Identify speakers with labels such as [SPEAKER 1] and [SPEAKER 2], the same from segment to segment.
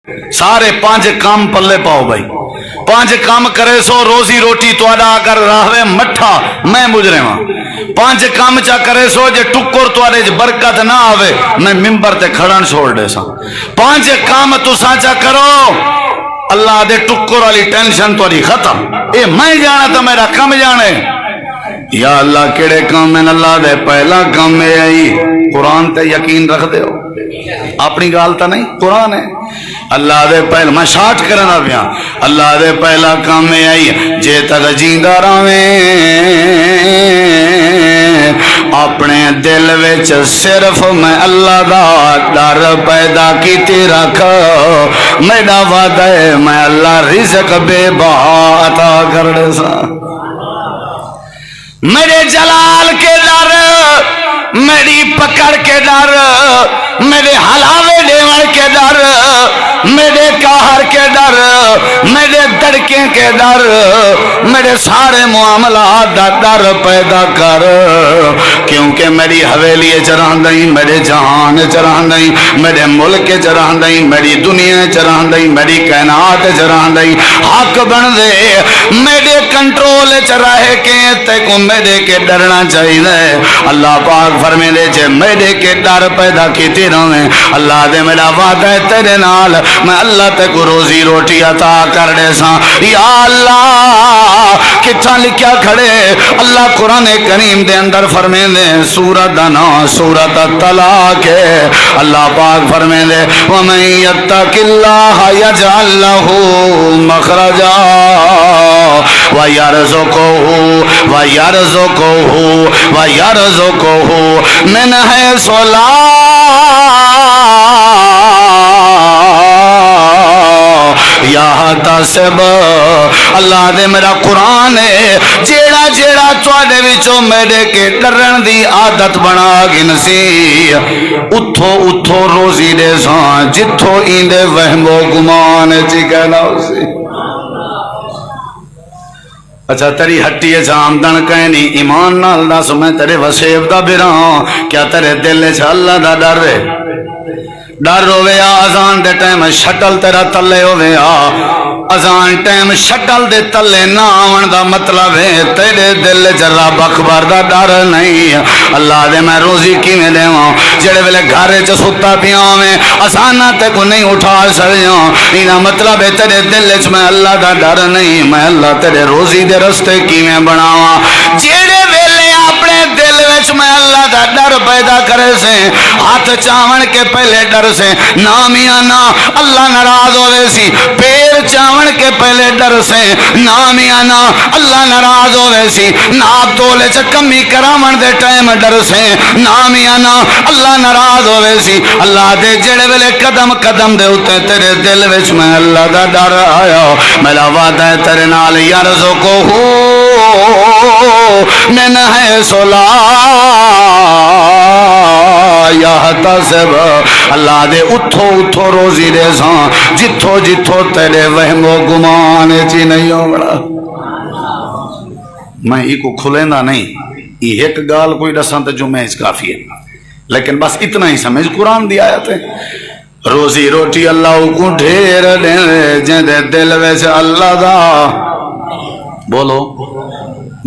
[SPEAKER 1] سارے 5 کام پلے پاؤ بھائی، 5 کام کرے سو روزی روٹی تواڈا اگر راہوے مٹھا میں مجرم ہاں، 5 کام چا کرے سو جے ٹکر تواڈے چ برکت نہ آوے میں ممبر تے کھڑن چھوڑ دے سا۔ 5 کام تساں چا کرو اللہ دے ٹکر والی ٹینشن تواڈی ختم، اے میں جانا تو میرا کم جانے۔ یا اللہ کیڑے کام ہیں؟ اللہ دے پہلا کام میں آئی قرآن تے یقین رکھ دے ہو، اپنی گال تا نہیں، قرآن ہے۔ اللہ دے پہلا میں شارٹ کرنا پیا، اللہ دے پہلا کام میں آئی جے تک جیندہ رہویں اپنے دل وچ صرف میں اللہ دا ڈر پیدا کیتی رکھ، میرا وعدہ ہے میں اللہ رزق بے بہا عطا کر دے سا۔ میرے جلال کے ڈر، میری پکڑ کے ڈر، میرے ہلاوے دیوڑ کے ڈر، میرے قہر کے ڈر، میرے دڑکے کے ڈر، میرے سارے معاملات دا ڈر پیدا کر، کیونکہ میری حویلی چرہندیں، میرے جہان چرہندیں، میرے ملک چرہندیں، میری دنیا چرہندیں، میری کائنات چرہندیں، حق بن دے میرے کنٹرول چرہے کے تے کو میرے کے ڈرنا چاہیے۔ اللہ پاک فرمے دے چھے میرے کے ڈر پیدا کیتی رہے، اللہ دے میرا وعدہ ہے تیرے نال میں اللہ تے کو روزی روٹی عطا کر دے سا۔ یا اللہ کتھا لکھیا کھڑے اللہ قرآن کریم دے اندر فرمے دے سورت دنا سورت طلاق ہے، اللہ پاک فرمے دے وَمَن يَتَّقِ اللَّهَ يَجْعَل لَّهُ مَخْرَجًا وَيَرْزُقْهُ مِنْ حَيْثُ لَا یحتسب۔ اللہ دے میرا قرآن ہے جیڑا جیڑا تواڈے وچوں میرے کے ڈرن دی عادت بنا گنسی اتھو اتھو روزی دے ساں، جتھو ایندے وہم و گمان چی کہنا اسی۔ اچھا تیری ہٹی اچھا آمدن کہنی ایمان نال دس میں تیرے وسیب دا براں، کیا تیرے دل چ اللہ دا ڈر ہے؟ ڈر ہوئے آزان دے ٹائم شٹل تیرا تلے ہوئے اذان ٹائم شٹل دے تلے نہ آون دا مطلب ہے تیرے دل جرا بخبر دا ڈر نہیں۔ اللہ دے میں روزی کیویں دیواں جڑے ویلے گھر چ ستا پیاں میں آساناں تے کو نہیں اٹھا سکیاں، اینا مطلب ہے تیرے دل چ میں اللہ دا ڈر نہیں، میں اللہ تیرے روزی دے رستے کیویں بناواں۔ جڑے ویلے اپنے دل وچ میں اللہ دا ڈر پیدا کرے سے ہاتھ چاون کے پہلے ڈر سے نا میاں نا اللہ ناراض ہوئے سی، پیر چاون کے پہلے ڈر سے نا میاں نا اللہ ناراض ہوئے سی، ناپ تولے چ کمی کرامن دے ٹائم ڈر سے نا میاں نا اللہ ناراض ہوئے سی۔ اللہ دے جڑے ویلے قدم قدم دے اتے تیرے دل وچ میں اللہ دا ڈر آیا، میرا وعدہ ہے تیرے نال یرزقہ من حیث لا یحتسب۔ اللہ دے اتھو اتھو روزی دے ساں جتھو جتھو تیرے وہم و گمان چی نہیں ہوگا۔ میں ہی کو کھلیندہ نہیں، یہ ایک گال کوئی دسان تو جو میں اس کافی ہے، لیکن بس اتنا ہی سمجھ قرآن دی آیت ہے۔ روزی روٹی اللہ کو ڈھیر دے جندے دل ویسے اللہ دا بولو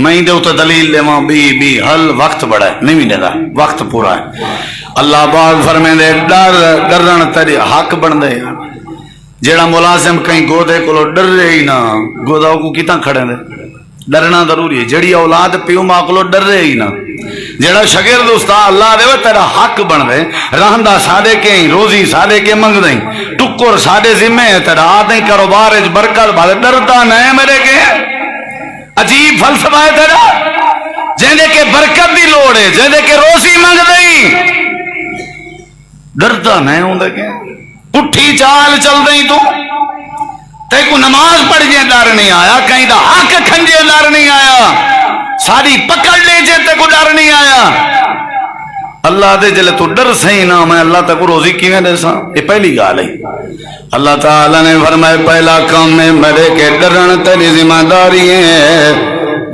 [SPEAKER 1] میں دے تو دلیل دے وہاں بی حل وقت بڑا ہے نہیں بھی دے وقت پورا ہے۔ اللہ پاک فرمے دے ڈرن تیری حق بن دے، جیڑا ملازم کہیں گودے کو ڈر رہے ہی نا گودا کو کتنا کھڑے دے ڈرنا ضروری ہے، جڑی اولاد پیو ماں کو ڈر رہے ہی نا، جیڑا شگرد استاد اللہ دے تیرا حق بن دے، رہندا سادے کے روزی سادے کے منگ دیں، ٹکر سادے ذمہ ہے تیرا آدھیں کاروبار برکت بھالے ڈرتا نہیں میرے کے عجیب فلسفہ ہے تیرا، جہدے کے برکت دی لوڑ ہے، جہدے کے روزی منگ دیں ڈرتا نہیں ہوں دے کے پٹھی چال چل دیں تو تے کو نماز پڑھ جائے ڈر نہیں آیا، کہیں دا حق کھنجے ڈر نہیں آیا، ساری پکڑ لے جے تے کو ڈر نہیں آیا۔ اللہ دے جلے تو ڈر سہی نہ میں اللہ تک روزی کیویں دے سا، یہ پہلی گال ہے۔ اللہ تعالیٰ نے فرمایا پہلا کام میں میرے کے ڈرن تیری ذمہ داری ہے،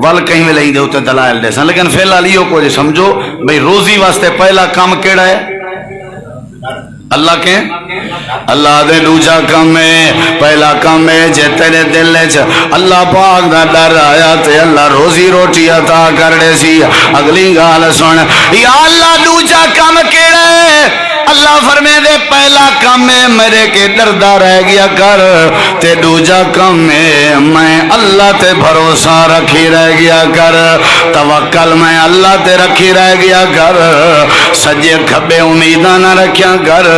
[SPEAKER 1] ول کہیں میں لئی دے ہوتے دلائل دے سا، لیکن فی الحال یہ کو سمجھو بھئی روزی واسطے پہلا کام کیڑا ہے؟ اللہ کے اللہ دے دوجا کم ہے پہلا کم ہے جے تیرے دل وچ اللہ پاک دا ڈر آیا تے اللہ روزی روٹی عطا کر دے سی اگلی گال سن یا اللہ دوجا کم کیڑا ہے اللہ فرمے دے پہلا کم ہے میرے کے ڈردا رہ گیا کر تے دوجا کم ہے میں اللہ تے بھروسہ رکھی رہ گیا کر توکل میں اللہ تے رکھی رہ گیا کر سجے کھبے امیداں نہ رکھیا کر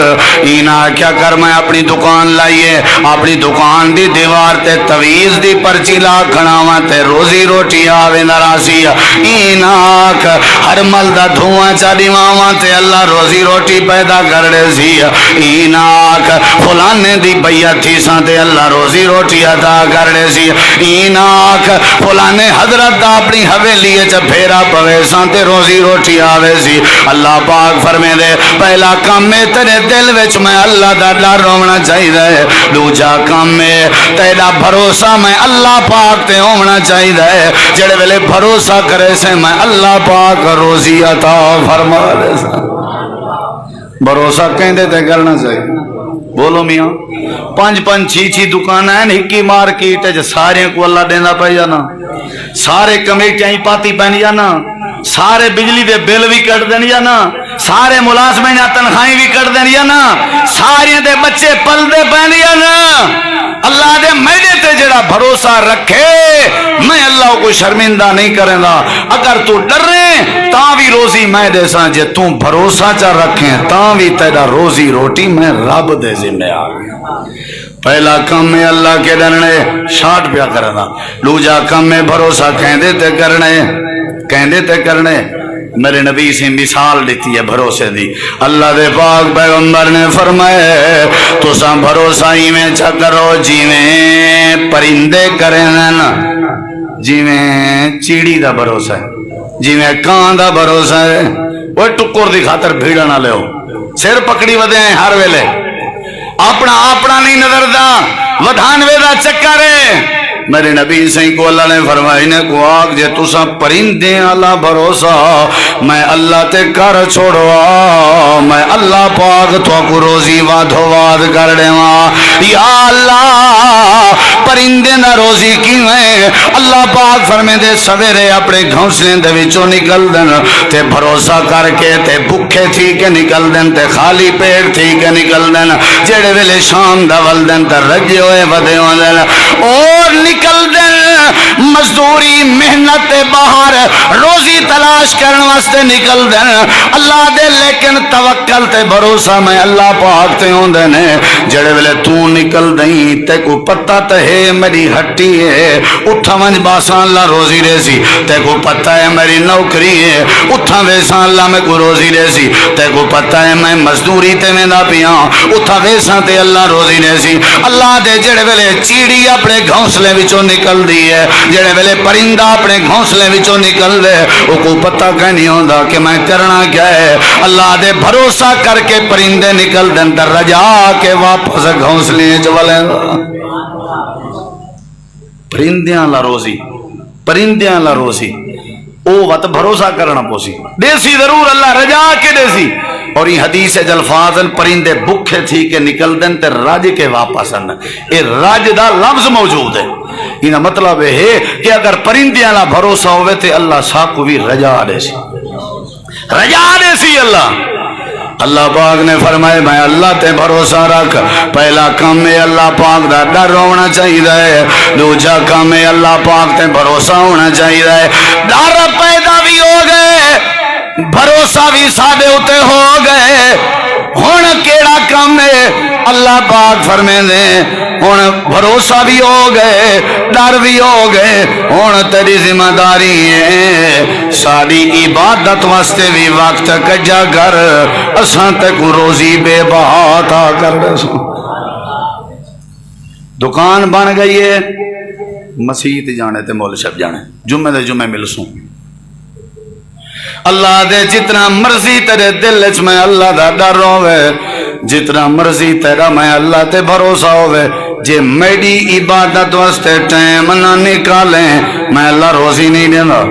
[SPEAKER 1] اینا کیا کر میں اپنی دکان لائیے اپنی دکان دی دیوار تے تویز دی پرچی لا کھڑاواں تے روزی روٹی آوے نراسی اینا ہر مل دا دھواں چاڑی ماواں تے اللہ روزی روٹی پیدا کر دے سی ایناک فلانے دی بیعت تھی ساں تے اللہ روزی روٹی عطا کر دے سی ایناک فلانے حضرت اپنی حویلی وچ پھیرا پوے ساں تے روزی روٹی آوے سی اللہ پاک فرمے دے پہلا کام ہے تیرے دل وچ میں اللہ دا ڈر ہونا چاہیے دوجا کام ہے تیرا بھروسہ میں اللہ پاک تے ہونا چاہیے جڑے ویلے بھروسہ کرے سے میں اللہ پاک روزی عطا فرما دے سا بھروسہ کہندے تے کرنا چاہیے بولو میاں پانچ پانچ چھی چھی دکان ہیں ہکی مارکیٹ ہے سارے کو اللہ دینا پہ جانا سارے کمیٹیاں ہی پاتی پہنی جانا سارے بجلی دے بل بھی کٹ دینی جانا سارے ملازمیں تنخواہیں بھی کٹ دینی جانا سارے دے بچے پل دے پہنی جانا اللہ دے میرے تے جڑا بھروسہ رکھے میں اللہ کو شرمندہ نہیں کریں گا اگر تو ڈر رہے تاں بھی روزی میں دے ساں جے تو بھروسہ چا رکھیں تاں بھی تیرا روزی روٹی میں رب دے ذمہ آ گیا پہلا کام میں اللہ کے ڈرنے شاٹ پیا کرنا دوجا کام میں بھروسہ کہندے تے کرنے میرے نبی سے مثال دیتی ہے بھروسے دی اللہ دے پاک پیغمبر نے فرمائے تو ساں بھروسہ ہی میں چا کرو جی میں پرندے کریں نا جی میں چیڑی دا بھروسہ ہے جی میں کان دا بھروسہ ہے وہ ٹکر دی خاطر بھیڑا نہ لے ہو سر پکڑی ودے ہیں ہر ویلے اپنا نہیں نظر دا ودھانوے دا چکر ہے میرے نبی سے کو اللہ نے فرمائی نے کو آگ جے تسا پرندے اللہ بھروسہ میں اللہ تے کر چھوڑوا میں اللہ پاک تو کو روزی وادھو واد کر دے یا اللہ پرندے نہ روزی کیویں اللہ پاک فرمے دے سویرے اپنے گھونسلے دے وچوں نکل دن تے بھروسہ کر کے تے بھوکے تھی کے نکل دن تے خالی پیٹ تھی کے نکل دن جڑے ویلے شام دا ول دن تے رجے ہوئے ودے ہون دن اور نکل دن مزدوری محنت باہر روزی تلاش کرنے واسطے نکل دن اللہ دے لیکن توکل تے بھروسہ میں اللہ پاک تے ہوں دے نے جڑے ویلے تو نکل دیں تے کو پتہ تے ہے میری ہٹی ہے اٹھا منج باسان اللہ روزی رہ سی تے کو پتہ ہے میری نوکری ہے اٹھا ویسان اللہ میں کو روزی رہ سی تے کو پتہ ہے میں مزدوری تے میں دا پیاں اٹھا ویسان تے اللہ روزی رہ سی اللہ دے جڑے ویلے چیڑی اپنے گھونسلے وچوں نکل دی ہے جڑے ویلے پرندہ اپنے گھونسلے وچوں نکل دے او کو پتہ کہ نہیں ہوندا کہ میں کرنا کیا ہے اللہ دے بھروسہ کر کے پرندے نکل دن تے رجا کے واپس گھونسلے وچ ولے پرندیاں لا روزی او وقت بھروسہ کرنا پوسی دیسی ضرور اللہ رجا کے دیسی اور یہ حدیث جلفاظن پرندے بکھے تھی کہ نکل دن تے راج کے واپس ان اے راج دا لفظ موجود ہے یہ مطلب ہے کہ اگر پرندیاں لا بھروسہ ہوئے تے اللہ ساکو بھی رجا دے سی اللہ پاک نے فرمائے میں اللہ تے بھروسہ رکھ پہلا کام میں اللہ پاک دا ڈر ہونا چاہیے دوجا کام میں اللہ پاک تے بھروسہ ہونا چاہیے ڈر پیدا بھی ہو گئے بھروسہ بھی سادے ہوتے ہو گئے ہن کیڑا کام ہے اللہ پاک فرمے دے ہن بھروسہ بھی ہو گئے ڈر بھی ہو گئے ہن تیری ذمہ داری ہے ساری عبادت واسطے بھی وقت کجا کر اساں تے کو روزی بے بہا عطا کر دے دکان بن گئی ہے مسیت جانے تے مول شب جانے جمعے دے جمعے ملسوں اللہ دے جتنا مرضی تیرے دل وچ میں اللہ دا ڈر ہوے جتنا مرضی تیرا میں اللہ تے بھروسہ ہوے جے میری عبادت واسطے ٹائم نہ نکالیں میں اللہ روزی نہیں دیندا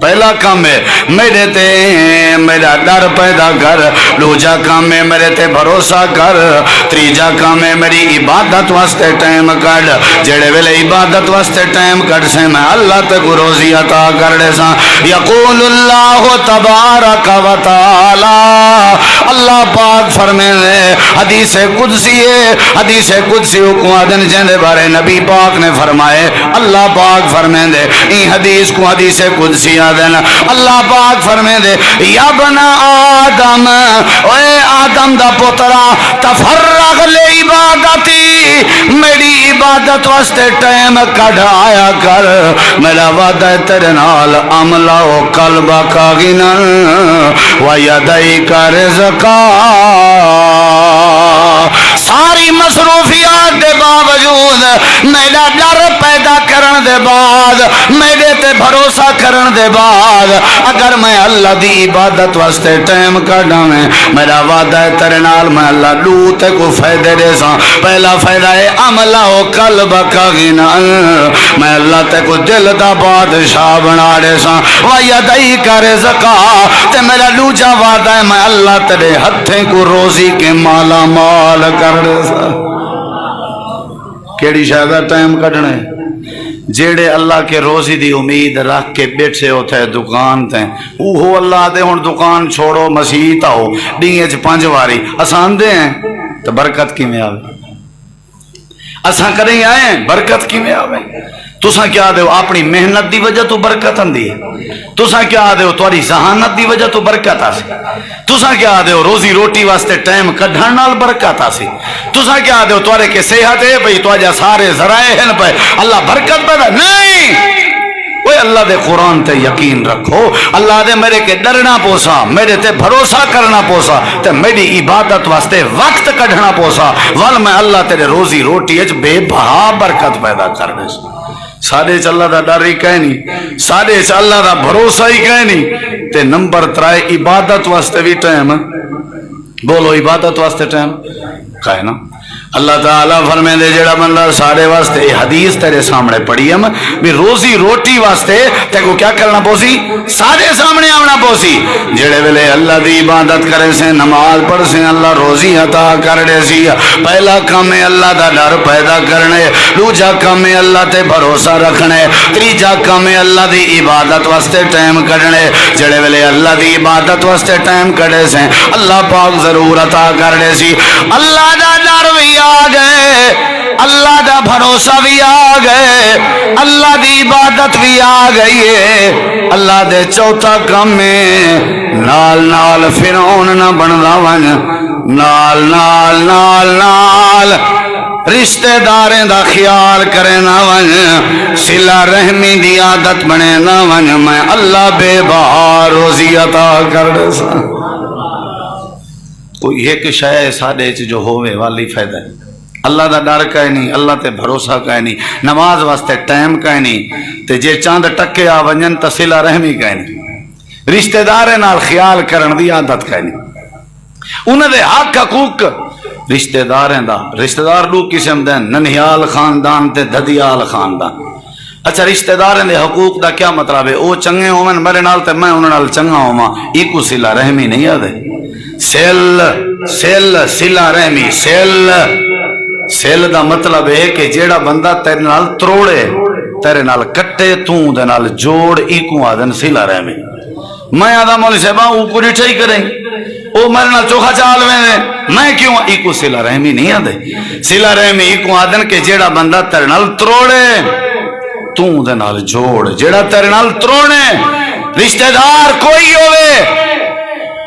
[SPEAKER 1] پہلا کام ہے میرے تے میرا ڈر پیدا کر، دوجا کام ہے میرے تے بھروسہ کر، تیجا کام ہے میری عبادت واسطے ٹائم کڈ، جڑے ویلے عبادت واسطے ٹائم کڈ سے میں اللہ تے کو روزی عطا کر دے سا۔ یقول اللہ تبارک و تعالی، اللہ پاک فرمائے حدیث قدسی ہے، حدیث قدسی کو آدن جندے بارے نبی پاک نے فرمائے، اللہ پاک فرمائے دے این حدیث کو حدیث قدسی آدن، اللہ پاک فرمائے دے یا بنا آدم، اے آدم دا پترا تفرغ لے عبادتی، میری عبادت واسطے ٹائم کڈ آیا کر، میرا وعدہ ہے تیرے نال عملہ و قلبہ کا غنن و یدیک رزقا، ساری مصروفیات دے باوجود میرا ڈر پیدا کرن دے بعد، میرے تے بھروسہ کرن دے بعد اگر میں اللہ دی عبادت واسطے ٹائم کڈاں میں، میرا وعدہ ہے تیرے نال میں اللہ دو تے کو فائدے دے سا۔ پہلا فائدہ ہے عملہ و قلب کا غنى، میں اللہ تے کو دل دا بادشاہ بنا دے سا، وَيَدَيْكَ رِزْقًا، تے میرا دوجا وعدہ ہے میں اللہ تیرے ہتھیں کو روزی کے مالا مال کر دے سا۔ کیڑی شاید ٹائم کڈنے جیڑے اللہ کے روزی دی امید رکھ کے بیٹھے ہوتے دکان تے، اوہو اللہ دے ہن دکان چھوڑو مسیح آؤ ڈینگے چ 5 واری آسان دے ہیں تو برکت کی میں آوے، اساں کریں آئے برکت کی میں آوے۔ تساں کیا دے ہو اپنی محنت دی وجہ تو برکت اندی ہے، تساں کیا دے ہو تاری ذہانت دی وجہ تو برکت آسی، تساں کیا دے ہو روزی روٹی واسطے ٹائم کڈھن نال برکت آسی، تساں کیا دے ہو توارے کے صحت ہے بھئی تو آجا سارے ذرائع ہیں پہ اللہ برکت پیدا نہیں۔ وہ اللہ دے قرآن تے یقین رکھو، اللہ دے میرے کے ڈرنا پوسا، میرے تے بھروسہ کرنا پوسا، تے میری عبادت واسطے وقت کڈھنا پوسا، ول میں اللہ تیرے روزی روٹی اچ بے بہا برکت پیدا کر دے۔ ساڑے چ اللہ دا ڈر ہی کہیں نہیں، ساڑے چ اللہ دا بھروسہ ہی کہیں نہیں، تے نمبر 3 عبادت واسطے بھی ٹائم، بولو عبادت واسطے ٹائم کہے نا۔ اللہ تعالیٰ فرمائے دے جڑا بندہ سارے واسطے حدیث تیرے سامنے پڑھی ہم بھی روزی روٹی واسطے تے کو کیا کرنا پوسی، سارے سامنے آنا پوسی، جڑے ویلے اللہ دی عبادت کرے سے نماز پڑھ سے اللہ روزی عطا کر دے سی۔ پہلا کام ہے اللہ دا ڈر پیدا کرنے، دوجا کام ہے اللہ تے بھروسہ رکھنے، تیجا کام ہے اللہ دی عبادت واسطے ٹائم کڈنے، جڑے ویلے اللہ دی عبادت واسطے ٹائم کڈے سے اللہ پاک ضرور عطا کر دے سی۔ اللہ دا ڈر بھی آ گئے، اللہ دا بھروسہ بھی آ گئے، اللہ دی عبادت بھی آ گئی ہے۔ اللہ دے چوتھا کم میں نال نال فرعون نہ بندا ون، نال نال نال نال رشتہ داریں دا خیال کرے نہ ون، صلہ رحمی دی عادت بنے نہ ون، میں اللہ بے بہا روزی عطا کر دے سا۔ کوئی ایک شے ساڈے چ جو ہوے والی فائدہ ہے، اللہ دا ڈر کہیں نہیں، اللہ تے بھروسہ کہیں نہیں، نماز واسطے ٹائم کہیں نہیں، تے جے چاند ٹکے آ ونجن تے صلہ رحمی کہیں نہیں، رشتہ داریں نال خیال کرن دی عادت کہیں نہیں، انہاں دے حق حقوق رشتہ داریں دا، رشتہ دار دو قسم دے، ننہیال خاندان تے ددیال خاندان۔ اچھا رشتہ داریں دے حقوق دا کیا مطلب ہے؟ او چنگے ہوون میرے نال تے میں انہاں نال چنگا ہوواں، ایکو صلہ رحمی نہیں آدے۔ سل سل صلہ رحمی، سل دا مطلب ہے کہ جیڑا بندہ تیرے نال تروڑے، تیرے نال کٹے، تو دے نال جوڑ، ایکو آدن صلہ رحمی۔ میں آدھا مولی صاحبہ او کو ریٹھا ہی کریں، او میرے نال چوکھا چال میں کیوں ایکو صلہ رحمی نہیں آدھے۔ صلہ رحمی ایکو آدن کہ جیڑا بندہ تیرے نال تروڑے، تو دے نال جوڑ، جیڑا تیرے نال تروڑے، رشتہ دار کوئی ہوئے۔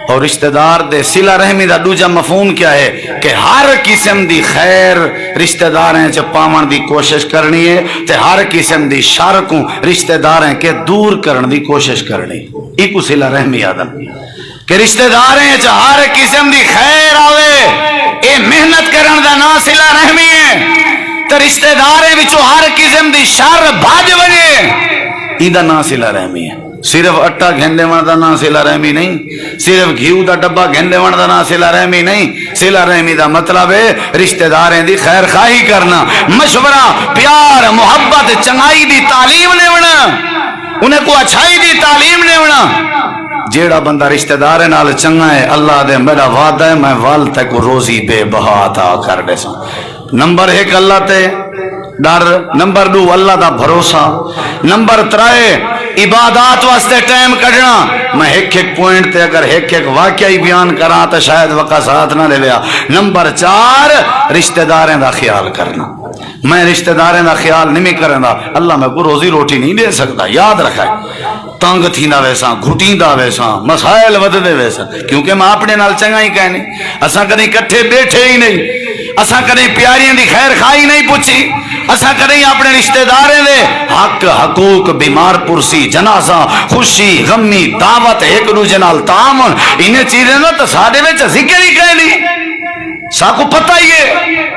[SPEAKER 1] اور رشتہ دار دے صلہ رحمی دا دوجا مفہوم کیا ہے کہ ہر قسم دی خیر رشتہ داریں چ پاون دی کوشش کرنی ہے، تے ہر قسم دی شر کو رشتہ داریں کے دور کرن دی کوشش کرنی، ایکو صلہ رحمی آدم کہ رشتہ داریں چ ہر قسم دی خیر آوے، اے محنت کرن دا نا صلہ رحمی ہے، تے رشتہ داریں وچوں ہر قسم دی شر بھج وجے ایدا نا صلہ رحمی ہے۔ صرف اٹا گھندے ون دا نا صلہ رحمی نہیں، صرف گھیو دا ڈبا گھندے ون دا نا صلہ رحمی نہیں، صلہ رحمی دا مطلب ہے رشتہ داریں دی خیر خواہی کرنا، مشورہ، پیار، محبت، چنگائی دی تعلیم لیونا، انہیں کو اچھائی دی تعلیم نے ہونا. جیڑا بندہ رشتہ دار نال چنگا ہے اللہ دے میرا وعدہ ہے میں وال تک روزی بے بہا عطا کر دے سا. نمبر 1 اللہ تے ڈر، نمبر 2 اللہ دا بھروسہ، نمبر 3 عبادات واسطے ٹائم کڈنا. میں ایک پوائنٹ تے اگر ایک واقعہ ہی بیان کراں تو شاید وقت ساتھ نہ لے لیا. نمبر 4 رشتہ داریں دا خیال کرنا. میں رشتہ داریں دا خیال نہیں کرنا اللہ میں کو روزی روٹی نہیں دے سکتا. یاد رکھا تنگ تھیندا ویسا گھٹیندا ویسا مسائل وددے ویسا کیونکہ میں اپنے نال چنگا ہی کہنے. اساں کدی کٹھے بیٹھے ہی نہیں، اساں کدی پیاریاں دی خیر خائی نہیں پوچھی، اساں کدی اپنے رشتہ داریں دے حق حقوق بیمار پرسی جنازہ خوشی غمی دعوت ایک دوجے نال تعامل انہیں چیزیں نا تو ساڈے وچ ذکر ہی کہہ لی. ساکو پتہ ہی ہے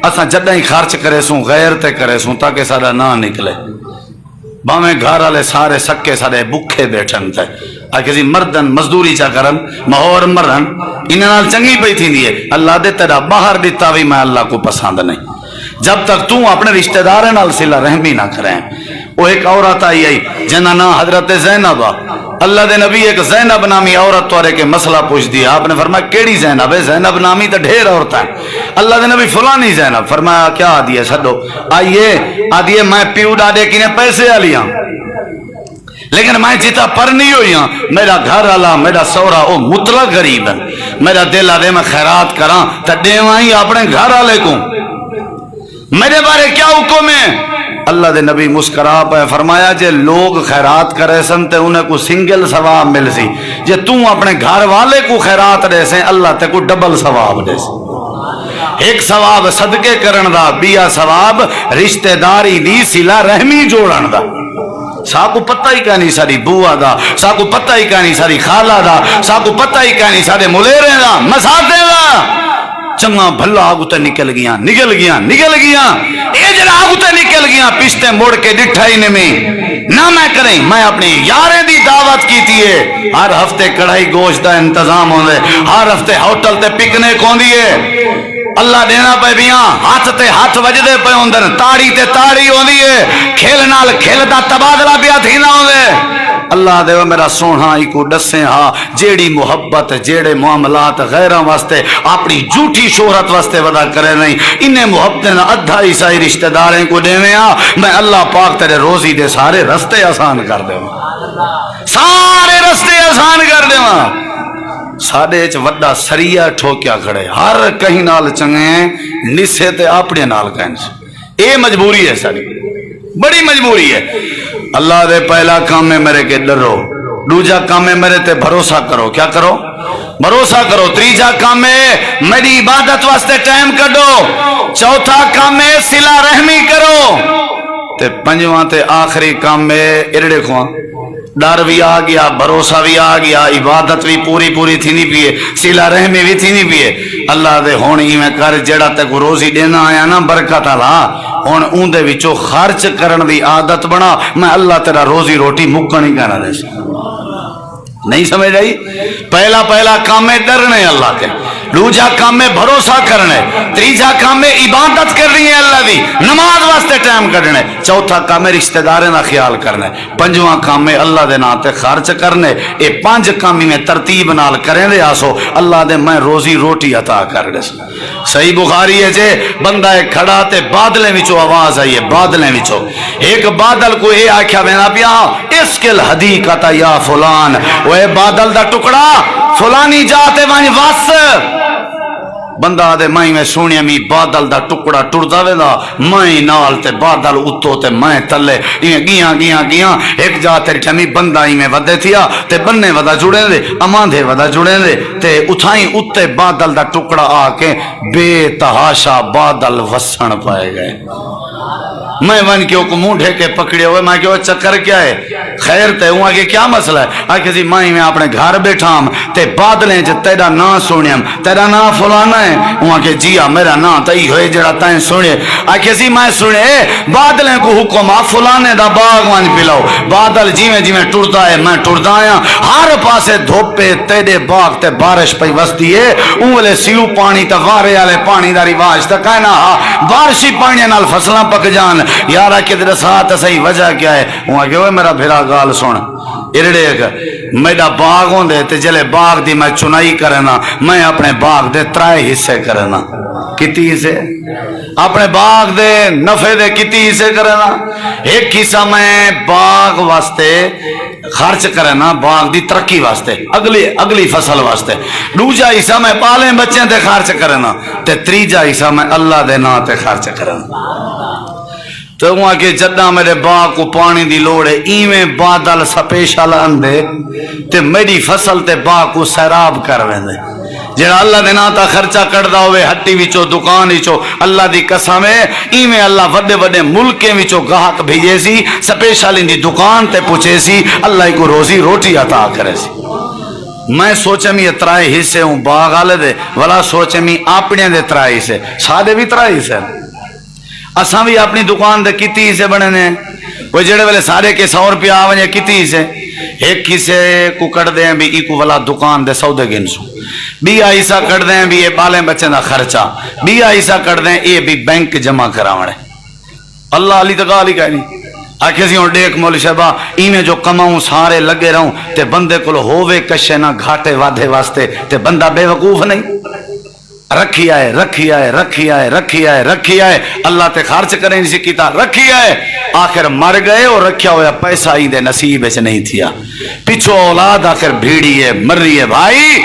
[SPEAKER 1] اساں جداں ہی خرچ کرے سوں غیر تے کرے سوں تاکہ ساڈا نہ نکلے. باویں گھر والے سارے سکے سارے بکھے بیٹھن تے کسی مردن مزدوری چا کرن مہور مرن انہاں نال چنگی پئی تھیندی ہے. اللہ دے تیرا باہر دتا بھی میں اللہ کو پسند نہیں جب تک تو اپنے رشتہ داراں نال صلہ رحمی نہ کریں. وہ ایک عورت آئی جنہاں نام حضرت زینب. اللہ دے نبی ایک زینب نامی عورت تو کے مسئلہ پوچھ دیا. آپ نے فرمایا کیڑی زینب ہے؟ زینب نامی تو ڈھیر عورت ہے. اللہ دے نبی فلانی زینب. فرمایا کیا آدھی چھڈو آئیے آدھی میں پیو ڈاڈے کی نے پیسے والی ہاں لیکن میں جیتا پر نہیں ہوئی ہاں. میرا گھر والا میرا سورا وہ مطلق غریب ہے. میرا دل آدھے میں خیرات کراں تو دیواں ہی اپنے گھر والے کو. میرے بارے کیا حکم ہے؟ اللہ دے نبی مسکرا پہ فرمایا جے لوگ خیرات کرے سن تے انہیں کو سنگل ثواب مل سی، جے تم اپنے گھر والے کو خیرات دے سیں اللہ تے کو ڈبل ثواب دے سی. ایک ثواب صدقے کرن دا، بیا ثواب رشتہ داری دی صلہ رحمی جوڑن دا. ساکو پتہ ہی کہانی ساری بوا دا، ساکو پتہ ہی کہانی ساری خالہ دا، ساکو پتہ ہی کہانی سارے ملیرے دا مساتے دا. چنگا بھلا آگو تے نکل گیا اے جڑا آگو تے نکل گیا پشتے موڑ کے ڈٹھا ہی نمی نہ میں کریں. میں اپنی یاریں دی دعوت کی تھی ہے. ہر ہفتے کڑھائی گوشت دا انتظام ہوندے، ہر ہفتے ہوٹل تے پکنک ہوندی ہے. اللہ دینا پہ بیاں ہاتھ تے ہاتھ وجدے پہ ہوندن، تاڑی تے تاڑی ہوندی ہے، کھیل نال کھیل دا تبادلہ پیا تھینا ہوندے. اللہ دے میرا سونا ہی کو دسیں ہاں جیڑی محبت جیڑے معاملات غیراں واسطے اپنی جھوٹی شہرت واسطے ودا کرے نہیں انہیں محبت نہ ادھا عیسائی رشتہ داریں کو دیویں ہاں میں اللہ پاک تیرے روزی دے سارے رستے آسان کر دے، سارے رستے آسان کر دے. ساڈے چ وڈا سریا ٹھوکیا کھڑے ہر کہیں نال چنگے نسے تے اپنے نال کہیں. اے مجبوری ہے ساری، بڑی مجبوری ہے. اللہ دے پہلا کام ہے میرے کے ڈرو، دوجا کام ہے میرے تے بھروسہ کرو. کیا کرو؟ بھروسہ کرو. تیجا کام ہے میری عبادت واسطے ٹائم کڈو. چوتھا کام ہے صلہ رحمی کرو. تے پنجواں تے آخری کام ہے ارڑے کھواں ڈر بھی آ گیا، بھروسہ بھی آ گیا، عبادت بھی پوری تھینی پیے، صلہ رحمی بھی تھینی پیے. اللہ دے ہون ایویں کر جڑا تے کو روزی دینا آیا نا برکت والا ہن اون دے وچوں خرچ کرن دی عادت بنا. میں اللہ تیرا روزی روٹی مکن ہی کہنا دے. نہیں سمجھ آئی؟ پہلا کام ہے ڈرنے اللہ کے، دوجا کام ہے بھروسہ کرنے، تیجا کام ہے عبادت کرنی ہے اللہ دی نماز واسطے ٹائم کرنے، چوتھا کام ہے رشتہ داریں دا خیال کرنے، پنجواں کام ہے اللہ دے نام تے خرچ کرنے. اے 5 کام میں ترتیب نال کریں دے آسو اللہ دے میں روزی روٹی عطا کر دے. صحیح بخاری ہے جے بندہ کھڑا تے بادلیں وچوں آواز آئی ہے، بادلیں وچوں ایک بادل کو اے آکھیا وینا پیا اسکل حدیقت یا فلان، وہ بادل دا ٹکڑا فلانی جاتے وہاں وس. بندہ دے مائی میں سونیا می بادل دا ٹکڑا ٹردا ویندا مائی نال تے بادل اتو تے میں تلے گیاں ایک جا تیری ٹھمی بندہ ہی میں ودے تھیا تے بننے ودا جڑے دے اماندے ودا جڑے دے تے اتھائیں اتے بادل دا ٹکڑا آ کے بے تحاشا بادل وسن پائے گئے. میں ون کیوں کو منہ ڈھے کے پکڑے ہوئے میں کہو چکر کیا ہے خیر تے ہوں آگے کیا مسئلہ ہے؟ آگے جی مائی میں اپنے گھر بیٹھا ہم تے بادلیں جے تیرا نا سونیم تیرا نا فلانا ہے ہے وہاں کہ جیا میرا نا تئی ہوئے جڑا تائیں سنے آکھے سی میں سنے بادلیں کو حکم آ فلانے دا باغ وان پلاؤ بادل جیویں جیویں ٹردا ہے میں ٹردا آیا ہر پاسے دھوپے تیرے باغ تے بارش پئی وسدی ہے اونلے سیو پانی تے وارے والے پانی دا رواج تے کہنا بارشی پانی نال فصلاں پک جان یارا کدھر ساتھ صحیح وجہ کیا ہے وہاں کہ میرا بھرا گال سن ارڑے میرا باغ ہوندے تے جلے باغ دی میں چنائی کرنا میں اپنے باغ دے 3 حصے کرنا کتی حصے اپنے باغ دے نفع دے کتی حصے کرنا ایک حصہ میں باغ واسطے خرچ کرنا باغ دی ترقی واسطے اگلی فصل واسطے دوجا حصہ میں پالیں بچیں تے خرچ کرنا تے تیجا حصہ میں اللہ دے نا تے خرچ کرنا تو وہاں کہ جدہ میرے باغ کو پانی دی لوڑ ہے ایویں بادل سپیشل اندے تے میری فصل تے باغ کو سیراب کر ویندے جڑا اللہ دے نا تا خرچہ کردہ ہوئے ہٹی وچو دکان وچو اللہ دی قسم ہے ایویں اللہ وڈے وڈے ملکیں وچو گاہک بھیجے سی سپیشل ان دی دکان تے پوچھے سی اللہ کو روزی روٹی عطا کرے سی میں سوچے میں 3 حصے ہوں باغ والے دے ولا سوچے میں اپنے دے 3 حصے سادے بھی 3 حصے اساں بھی اپنی دکان دے کتی حصے بنے نے کوئی جڑے والے سارے کے 100 روپیہ آویں کتی حصے ایک حصے کو کٹ دیں بھی ایکو والا دکان دے سودے گنسو بیا حصہ کٹ دیں بھی یہ بالیں بچیں دا خرچہ بیا حصہ کٹ دیں یہ بھی بینک جمع کراونے اللہ علی تک علی کہہ نہیں آکھے سی ہوں ڈیک مول شہبہ ایویں جو کماؤں سارے لگے رہوں تے بندے کو ہووے کشے نہ گھاٹے وادھے واسطے تے بندہ بے وقوف نہیں رکھی آئے اللہ تے خرچ کریں نہیں سکیتا رکھی آئے آخر مر گئے اور رکھیا ہوا پیسہ ہی دے نصیب سے نہیں تھیا پچھو اولاد آخر بھیڑی ہے مر رہی ہے بھائی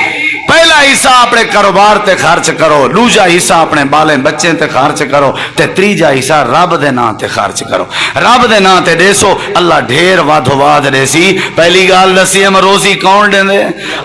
[SPEAKER 1] پہلا حصہ اپنے کاروبار تے خرچ کرو دوجا حصہ اپنے بالیں بچے تے خرچ کرو تے تیجا حصہ رب دے نا تے خرچ کرو رب دے نا تے دیسو اللہ ڈھیر وادھو واد دیسی پہلی گال دسی ہم روزی کون دیں دے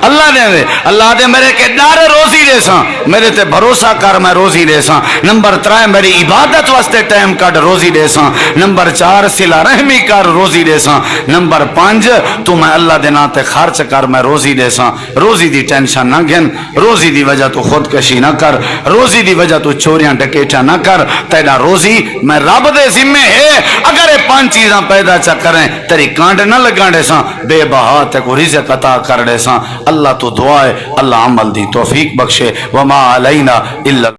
[SPEAKER 1] اللہ دیں دے اللہ دے میرے کے ڈارے روزی دیساں میرے تے بھروسہ کر میں روزی دیساں نمبر 3 میری عبادت واسطے ٹائم کٹ روزی دیساں نمبر 4 صلہ رحمی کر روزی دیساں نمبر 5 تو میں اللہ دے نا تے خرچ کر میں روزی دیساں روزی دی ٹینشن نہ روزی دی وجہ تو خودکشی نہ کر روزی دی وجہ تو چوریاں ڈکیٹاں نہ کر تیرا روزی میں رب دے ذمے ہے اگر یہ 5 چیزاں پیدا چا کریں تیری کانڈ نہ لگانے ساں بے بہا تے کو رزق عطا کر دے ساں اللہ تو دعائے اللہ عمل دی توفیق بخشے وما علینا الا